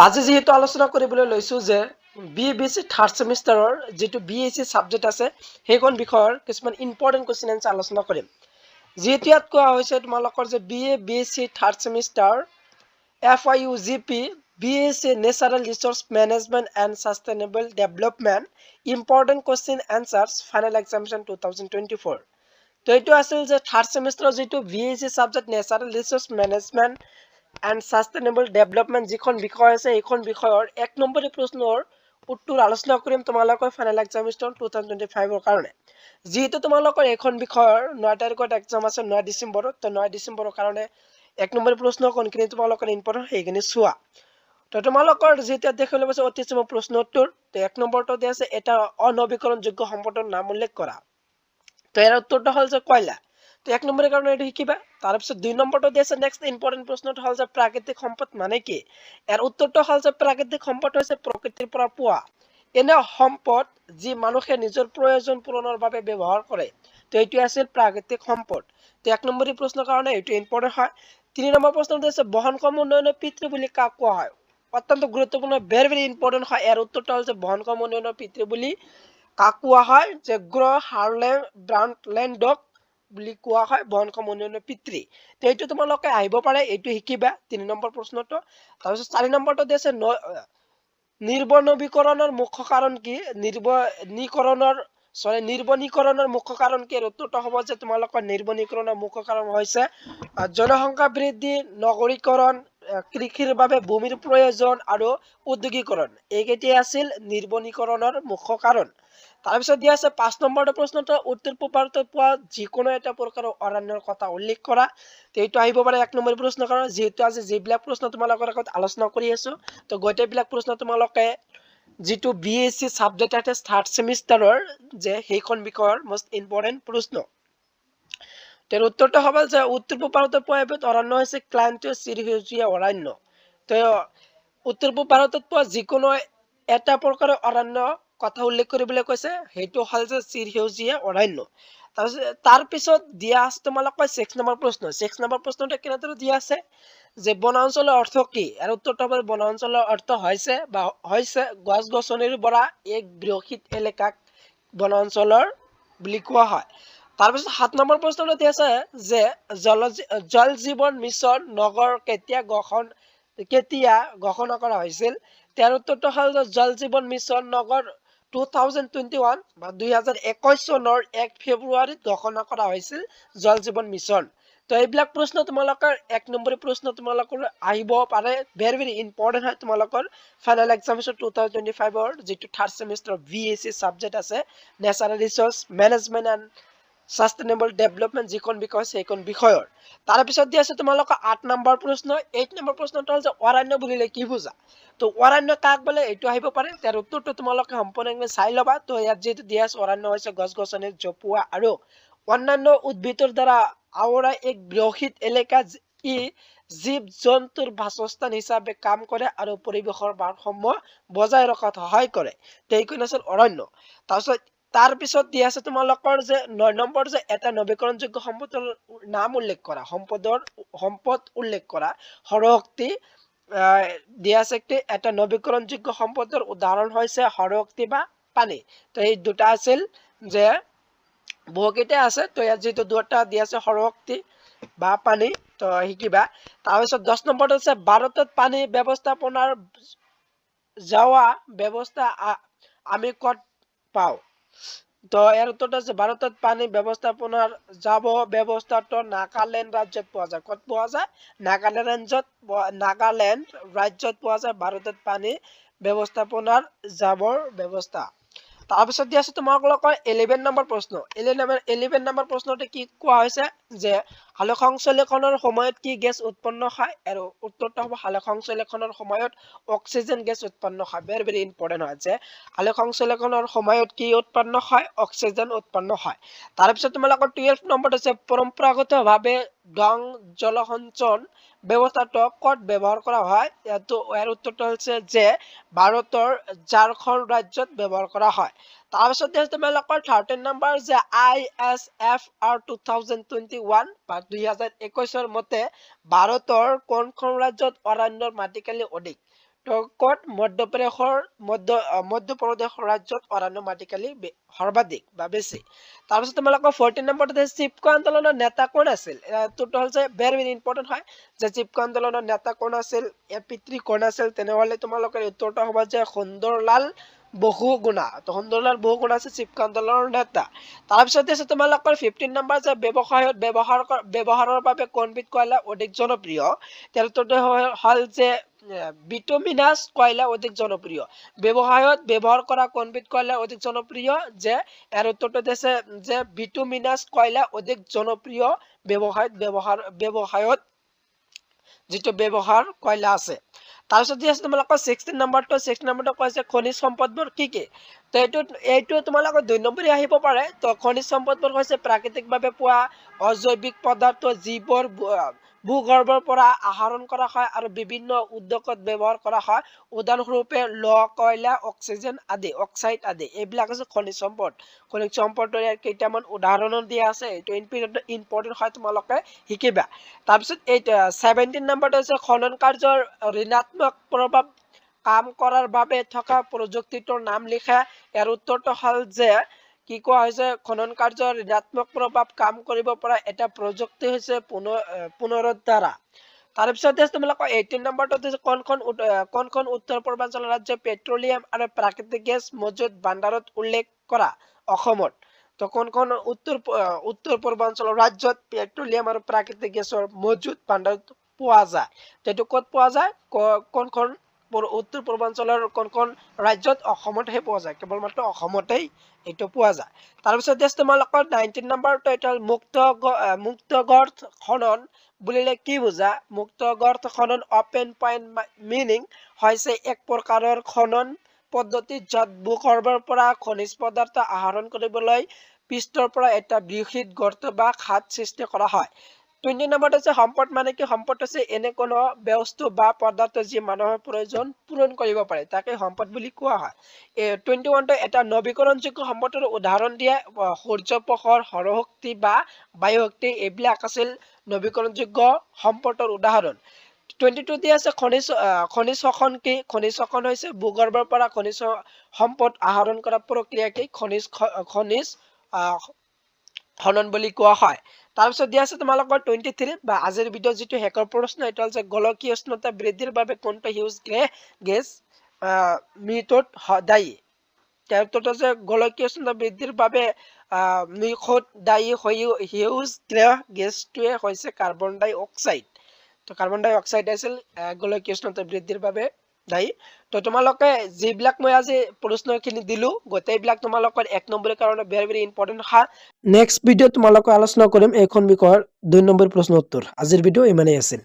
আজি যেহেতু আলোচনা কৰিবলৈ লৈছো যে BBC থাৰ্ড সেমিষ্টাৰৰ যেটো BSc সাবজেক্ট আছে সেইখন বিষয়ৰ কিছুমান ইম্পৰ্টেন্ট কোৱেশ্চন আনসাৰ আলোচনা কৰিম। যেটো ইয়াত কোৱা হৈছে তোমালোকৰ যে BSc third semester FIUGP BSc Natural Resource Management and Sustainable Development Important Question Answers Final Examination 2024 তো এইটো আছিল যে থাৰ্ড সেমিষ্টাৰৰ যেটো BSc subject Natural Resource Management and Sustainable Development যিখন বিষয় আছে এইখন বিষয়ৰ 1 নম্বৰৰ প্ৰশ্নৰ উত্তৰ আলোচনা কৰিম তোমালোকৰ ফাইনাল এক্সামিনেশ্যন 2025 ৰ কাৰণে। যেহেতু তোমালোকৰ এইখন বিষয়ৰ 9 তাৰিখত এক্সাম আছে 9 ডিসেম্বৰত তো 9 ডিসেম্বৰৰ কাৰণে 1 নম্বৰৰ প্ৰশ্ন কোনখিনি তোমালোকৰ ইম্পৰ্টেন্ট সেইখিনি চোৱা। তো তোমালোকৰ যেটা দেখিবলৈ পাইছে অতি সম প্ৰশ্ন উত্তৰ তো 1 নম্বৰটো দিয়া আছে এটা অনবীকৰণযোগ্য সম্পদৰ নাম উল্লেখ কৰা। তো এৰ উত্তৰটো হল যে কয়লা। তো 1 নম্বরের কারণে এটা শিকিবা। তারপর 2 নম্বরটা দিয়েছে নেক্সট ইম্পর্টেন্ট প্রশ্নটা হল যে প্রাকৃতিক সম্পদ মানে কি। এর উত্তরটা হল যে প্রাকৃতিক সম্পদ হচ্ছে প্রকৃতির পৰা পোৱা এনে সম্পদ যি মানুহে নিজৰ প্ৰয়োজন পূৰণৰ বাবে ব্যৱহাৰ কৰে। তো এইটো আছিল প্ৰাকৃতিক সম্পদ। তো 1 নম্বৰেৰ প্ৰশ্নেৰ কাৰণে এইটো ইম্পৰ্টেন্ট হয়। 3 নম্বৰ প্ৰশ্নটা দিয়েছে বহনক্ষম উন্নয়নৰ পিতৃ বুলি কাক কোৱা হয়। অত্যন্ত গুৰুত্বপূৰ্ণ ভেৰি ইম্পৰ্টেন্ট হয়। এৰ উত্তৰটা হল যে বহনক্ষম উন্নয়নৰ পিতৃ বুলি কাক কোৱা হয় যে গ্ৰ হাৰ্লেম ব্ৰাণ্ডলেণ্ডক বুলি কোৱা হয় বহনক্ষম উন্নয়নৰ পিতৃ। তো এইটো তোমালোকে আহিব পাৰে এইটো শিকিবা 3 নম্বৰ প্ৰশ্নটো। তাৰপিছত 4 নম্বৰটো দিছে নিৰ্বনবীকৰণৰ মুখ্য কাৰণ কি নিৰ্বনীকৰণৰ মুখ্য কাৰণ কি উত্তৰটো হ'ব যে তোমালোকৰ নিৰ্বনীকৰণৰ মুখ্য কাৰণ হৈছে জনসংখ্যা বৃদ্ধি নগৰীকৰণ কৃষিৰ বাবে ভূমিৰ প্ৰয়োজন আৰু উদ্যোগীকৰণ এইকেইটাই আছিল নিৰ্বনীকৰণৰ মুখ্য কাৰণ। তাৰপিছত দিয়া আছে 5 নম্বৰৰ প্ৰশ্নটো উত্তৰ পূব ভাৰতত পোৱা যিকোনো এটা প্ৰকাৰৰ অৰণ্যৰ কথা উল্লেখ কৰা। তো এইটো আহিব পাৰে 1 নম্বৰ প্ৰশ্নৰ কাৰণ যেহেতু আজি যিবিলাক প্ৰশ্ন তোমালোকৰ আগত আলোচনা কৰি আছো তো গোটেইবিলাক প্ৰশ্ন তোমালোকে যেটো BSc সাবজেক্ট আছে থাৰ্ড সেমিষ্টাৰৰ যে সেইখন বিষয়ৰ মোস্ট ইম্পৰ্টেন্ট প্ৰশ্ন। তেৰ উত্তৰটো হ'ব যে উত্তৰ পূব ভাৰতত পোৱা এবিধ অৰণ্য হৈছে ক্ৰান্তীয় চিৰসেউজীয়া অৰণ্য। তো উত্তৰ পূব ভাৰতত পোৱা যিকোনো এটা প্ৰকাৰৰ অৰণ্য কথা উল্লেখ কৰিবলৈ কৈছে সেইটো হল যে চিৰসেউজীয়া অৰণ্য। তাৰ পিছত দিয়া আছে তোমালোকৰ 6 নম্বৰ প্ৰশ্ন। 6 নম্বৰ প্ৰশ্নটো কেনেদৰে দিয়া আছে যে বনাঞ্চলৰ অৰ্থ কি। আৰু উত্তৰটো হ'ব বনাঞ্চলৰ অৰ্থ হৈছে গছ-গছনিৰ পৰা এক বৃহৎ এলেকাক বনাঞ্চলৰ বুলি কোৱা হয়। তাৰপিছত 7 নম্বৰ প্ৰশ্নটো দিয়া আছে যে জল জীৱন মিছন নগৰ কেতিয়া ঘোষণা কৰা হৈছিল। তাৰ উত্তৰটো হ'ল জল জীৱন মিছন নগৰ 2021 বা 2021 চনৰ 1 ফেব্ৰুৱাৰীত ঘোষণা কৰা হৈছিল জল জীৱন মিছন। তো এইবিলাক প্ৰশ্ন তোমালোকৰ 1 নম্বৰৰ প্ৰশ্ন তোমালোকৰ আহিব পাৰে ভেৰি ইম্পৰ্টেন্ট হয় তোমালোকৰ ফাইনাল এক্সামিনেশ্যন 2025 ৰ যেটো থাৰ্ড সেমিষ্টাৰ BSc সাবজেক্ট আছে ন্যাচাৰাল resource management and sustainable development যিখন বিষয় আছে সেইখন বিষয়ৰ। তাৰ পিছত দিয়া আছে তোমালোকৰ 8 নম্বৰ প্ৰশ্ন। 8 নম্বৰ প্ৰশ্নটো হ'ল যে অৰণ্য বুলিলে কি বুজা। তো অৰণ্য কাক বোলে এইটো আহিব পাৰে তাৰ উত্তৰটো তোমালোকে সম্পূৰ্ণভাৱে চাই লবা। তো ইয়াত যেটো দিয়া আছে অৰণ্য হৈছে গছ-গছনি জোপোৱা আৰু অন্যান্য উদ্ভিদৰ দ্বাৰা আৱৰা এক বৃহৎ এলেকা ই জীৱ-জন্তুৰ বাসস্থান হিচাপে কাম কৰে আৰু পৰিৱেশৰ ভাৰসাম্য বজাই ৰখাত সহায় কৰে। এইখন আছিল অৰণ্য। তাৰ পিছত দিয়া আছে তোমালোকৰ যে 9 নম্বৰ যে এটা নৱীকৰণযোগ্য সম্পদৰ নাম উল্লেখ কৰা সম্পদ উল্লেখ কৰা সৌৰশক্তি দিয়া আছে এটা নৱীকৰণযোগ্য সম্পদৰ উদাহৰণ হৈছে সৌৰশক্তি বা পানী। তো এই দুটা আছিল যে বহুকেইটা আছে তো ইয়াত যেটো দুটা দিয়া আছে সৌৰশক্তি বা পানী তো শিকিবা। তাৰপিছত 10 নম্বৰটো আছে ভাৰতত পানী ব্যৱস্থাপনাৰ যাওয়া ব্যৱস্থা আমি কত পাওঁ। তো এৰ উত্তৰটা আছে ভাৰতত পানী ব্যৱস্থাপনাৰ ব্যৱস্থাটো নাগালেণ্ড ৰাজ্যত পোৱা যায়। কত পোৱা যায় নাগালেণ্ড ৰাজ্যত পোৱা যায় ভাৰতত পানী ব্যৱস্থাপনাৰ ব্যৱস্থা। তাৰপিছত দিয়া আছে তোমালোকৰ 11 নম্বৰ প্ৰশ্ন। 11 নম্বৰ প্ৰশ্নতে কি কোৱা হৈছে যে সালোক সংশ্লেষণৰ সময়ত কি গেছ উৎপন্ন হয়। আৰু উত্তৰটো হ'ব সালোক সংশ্লেষণৰ সময়ত অক্সিজেন গেছ উৎপন্ন হয়। ভেৰি ইম্পৰ্টেন্ট হয় যে সালোক সংশ্লেষণৰ সময়ত কি উৎপন্ন হয় অক্সিজেন উৎপন্ন হয়। তাৰপিছত তোমালোকৰ 12 নম্বৰত আছে পৰম্পৰাগতভাৱে ডং জলসঞ্চন ব্যৱস্থাটো কত ব্যৱহাৰ কৰা হয়। ইয়াৰ উত্তৰটো হৈছে যে ভাৰতৰ ঝাৰখণ্ড ৰাজ্যত ব্যৱহাৰ কৰা হয়। তাৰপিছত তোমালোকৰ 13 নম্বৰ যে ISFR 2021 বা 2021 মতে ভাৰতৰ কোনখন ৰাজ্যত অৰণ্যৰ মাটিকালি অধিক। তো ক'ত মধ্যপ্ৰদেশ ৰাজ্যত অৰণ্য মাটিকালি সৰ্বাধিক বা বেছি। তাৰপিছত তোমালোকৰ 14 নম্বৰতে চিপকো আন্দোলনৰ নেতা কোন আছিল? উত্তৰটো হ'ল যে ভেৰি ভেৰি ইম্পৰ্টেণ্ট হয় যে চিপকো আন্দোলনৰ নেতা কোন আছিল, পিতৃ কোন আছিল। তেনেহ'লে তোমালোকৰ উত্তৰটো হ'ব যে সুন্দৰলাল বহুগুণা। তো সুন্দৰলাল বহুগুণা আছে চিপকো আন্দোলনৰ নেতা। তাৰপিছতে আছে তোমালোকৰ 15 নম্বৰ যে ব্যৱহাৰৰ বাবে কোনবিধ কয়লা অধিক জনপ্ৰিয়? তাৰ উত্তৰটো হ'ল যে বিটুমিনাছ কয়লা অধিক জনপ্ৰিয়। ব্যৱহাৰ কৰা কোনবিধ কয়লা অধিক জনপ্ৰিয়? যে ইয়াৰ উত্তৰটো দিছে যে বিটুমিনাছ কয়লা অধিক জনপ্ৰিয় ব্যৱসায়ত যিটো ব্যৱহাৰ কয়লা আছে। তাৰপিছত যি আছে তোমালোকৰ 16 নম্বৰটো কৈছে খনিজ সম্পদবোৰ কি কি? তো এইটো তোমালোকৰ 2 নম্বৰে আহিব পাৰে। তো খনিজ সম্পদবোৰ হৈছে প্ৰাকৃতিকভাৱে পোৱা অজৈবিক পদাৰ্থ যিবোৰ ভূগৰ্ভৰ পৰা আহৰণ কৰা হয় আৰু বিভিন্ন উদ্যোগত ব্যৱহাৰ কৰা হয়। উদাহৰণস্বৰূপে লৌহ, কয়লা, অক্সাইড আদি এইবিলাক আছে খনিজ সম্পদ। খনিজ সম্পদৰ ইয়াৰ কেইটামান উদাহৰণো দিয়া আছে। এইটো ইম্পৰ্টেণ্ট হয়, তোমালোকে শিকিবা। তাৰপিছত 17 নম্বৰটো হৈছে খনন কাৰ্যৰ ঋণাত্মক প্ৰভাৱ কাম কৰাৰ বাবে থকা প্ৰযুক্তিটোৰ নাম লিখা। ইয়াৰ উত্তৰটো হ'ল যে কি কোৱা হৈছে খনন কাৰ্যৰ ঋণাত্মক প্ৰভাৱ কাম কৰিব পৰা এটা প্ৰযুক্তি হৈছে পুনৰুদ্ধাৰা। তাৰপিছতে তোমালোকৰ 18 নম্বৰটো হৈছে কোনখন উত্তৰ পূৰ্বাঞ্চল ৰাজ্যৰ পেট্ৰলিয়াম আৰু প্ৰাকৃতিক গেছ মজুত ভাণ্ডাৰত উল্লেখ কৰা? অসমত। তো কোনখন উত্তৰ পূৰ্বাঞ্চলৰ ৰাজ্যত পেট্ৰলিয়াম আৰু প্ৰাকৃতিক গেছৰ মজুত ভাণ্ডাৰত পোৱা যায়? তো এইটো ক'ত পোৱা যায়? কোনখন উত্তৰ পূৰ্বাঞ্চলৰ কোনখন ৰাজ্যত? অসমতহে পোৱা যায়, কেৱল মাত্ৰ অসমতেই এইটো পোৱা যায়। তাৰপিছত তোমালোকৰ 19 নম্বৰটো এটা হ'ল মুক্ত গৰ্ত খনন বুলিলে কি বুজা? মুক্ত গৰ্ত খনন অপেন পইণ্ট মিনিং হৈছে এক প্ৰকাৰৰ খনন পদ্ধতি য'ত ভূগৰ্ভৰ পৰা খনিজ পদাৰ্থ আহৰণ কৰিবলৈ পৃষ্ঠৰ পৰা এটা বৃহৎ গৰ্ত বা খাদ সৃষ্টি কৰা হয়। 20 নম্বৰটো হৈছে সম্পদ মানে কি? সম্পদ হৈছে এনে কোনো বস্তু বা পদাৰ্থ যি মানুহৰ প্ৰয়োজন পূৰণ কৰিব পাৰে, তাকে সম্পদ বুলি কোৱা হয়। 21টো এটা নৱীকৰণযোগ্য সম্পদৰ উদাহৰণ দিয়ে। সূৰ্য, পোহৰ, সৌৰশক্তি বা বায়ুশক্তি এইবিলাক আছিল নৱীকৰণযোগ্য সম্পদৰ উদাহৰণ। 22 দি আছে খনিজ শোষণ কি? খনিজ শোষণ হৈছে ভূগৰ্ভৰ পৰা খনিজ সম্পদ আহৰণ কৰা প্ৰক্ৰিয়াকে খনিজ খনন বুলি কোৱা হয়। তাৰপিছত দিয়া আছে তোমালোকৰ 23 বা আজিৰ ভিডিঅ' যিটো শেষৰ প্ৰশ্ন, এইটো হৈছে গোলকীয় উষ্ণতা বৃদ্ধিৰ বাবে কোনটো সেউজ গেছ মৃত্যুত দায়ী? তাৰ উত্তৰটো হৈছে গোলকীয় উষ্ণতা বৃদ্ধিৰ বাবে মৃত্যুত দায়ী সেউজ গেছটোৱে হৈছে কাৰ্বন ডাই অক্সাইড। তো কাৰ্বন ডাই অক্সাইড আছিল গোলকীয় উষ্ণতা বৃদ্ধিৰ বাবে দায়ী। তো তোমালোকে যিবিলাক মই আজি প্ৰশ্নখিনি দিলো গোটেইবিলাক তোমালোকৰ 1 নম্বৰৰ কাৰণে ভেৰি ভেৰি ইম্পৰ্টেণ্ট হয়। নেক্সট ভিডিঅ' তোমালোকে আলোচনা কৰিম এইখন বিষয়ৰ 2 নম্বৰ প্ৰশ্ন উত্তৰ। আজিৰ ভিডিঅ' ইমানেই আছিল।